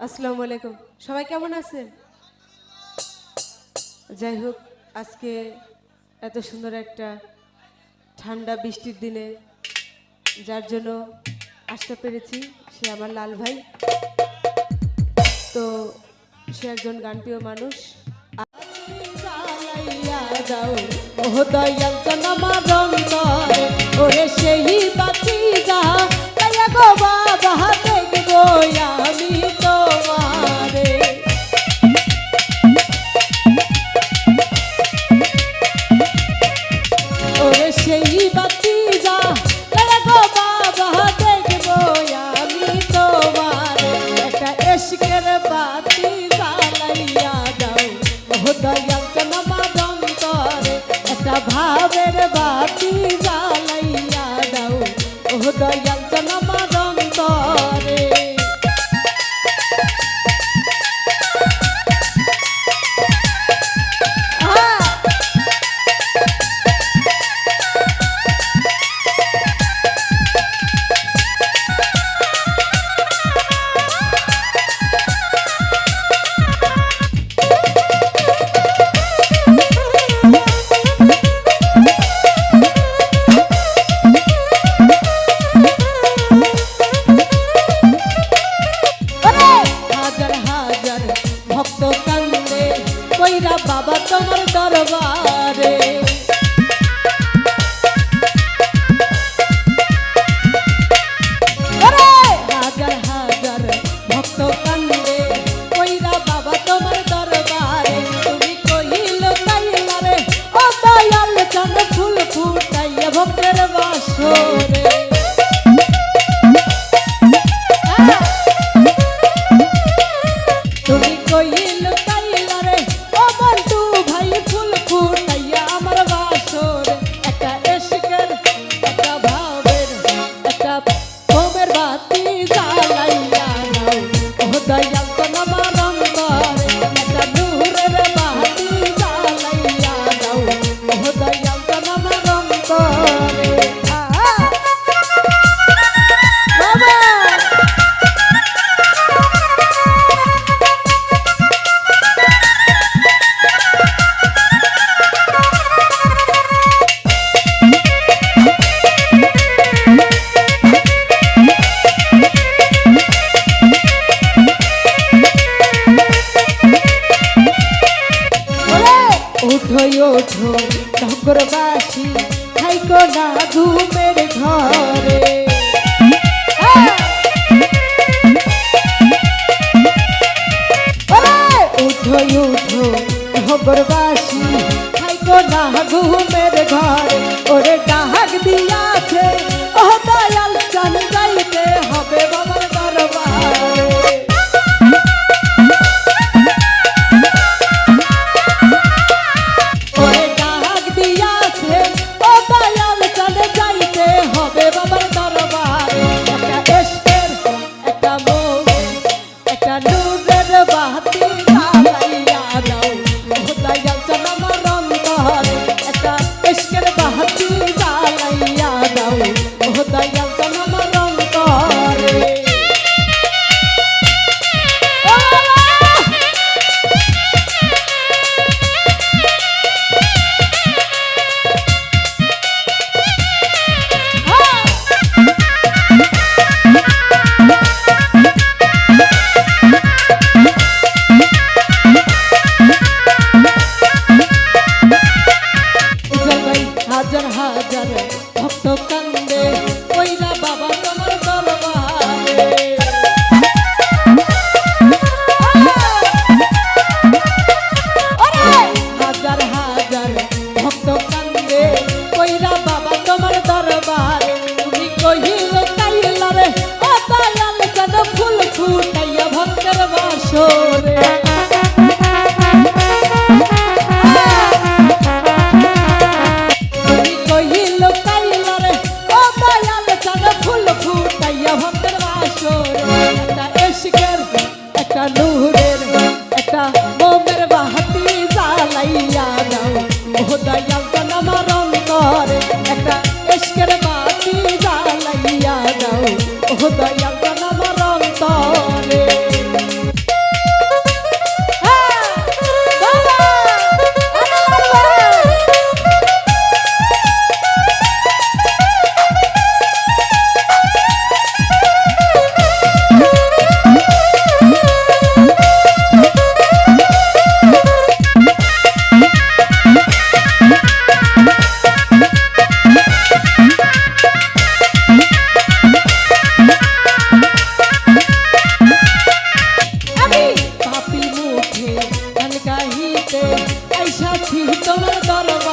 আসসালামু আলাইকুম। সবাই কেমন আছেন? যাই হোক, আজকে এত সুন্দর একটা ঠান্ডা বৃষ্টির দিনে যার জন্য আসতে পেরেছি সে আমার লাল ভাই। তো সে একজন গানপ্রিয় মানুষ। ওরে সেই বাতি যা গো বাবা দেখবো আমি তোমারে। ওরে সেই বাতি যা গো বাবা দেখবো আমি তোমারে। একটা ইশকের বাতি জ্বালাইয়া দাও ও দয়াল আমার অন্তরে। একটা ভাবের বাতি জ্বালাইয়া দাও ও দয়াল আমার অন্তরে। বাবা তোমার দরবারে হাজার হাজার ভক্ত কান্দে কইরা বাবা তোমার দরবারে। তুমি কইল তাইলারে ও দয়াল চাঁদ ফুল ফুটাইয়া ভক্তের বাসরে। তুমি কইল তাইলারে ও বন্ধু ভাই ফুল ফুটাইয়া আমার বাসর। একটা ইশকের একটা ভাবের একটা প্রেমের বাতি জ্বালাইয়া দাও ও দয়াল আমার অন্তরে। একটা নূরের বাতি জ্বালাইয়া দাও ও দয়াল আমার অন্তরে। উঠো ওঠো নগরবাসী থাইকো না ঘুমের ঘরে। উঠো উঠো নগরবাসী থাইকো না ঘুমের ঘরে। ওরে ডাক দিয়াছে ও দয়াল চান যাইতে হবে বাবার দরবারে। হাজার হাজার ভক্ত কান্দে কইরা বাবা তোমার দরবারে। হাজার হাজার ভক্ত কান্দে কইরা বাবা তোমার দরবারে। তুমি কহিল তাইলারে ও দয়াল চাঁদ ফুল ফুটাইয়া ভক্তের বাসরে। দরবার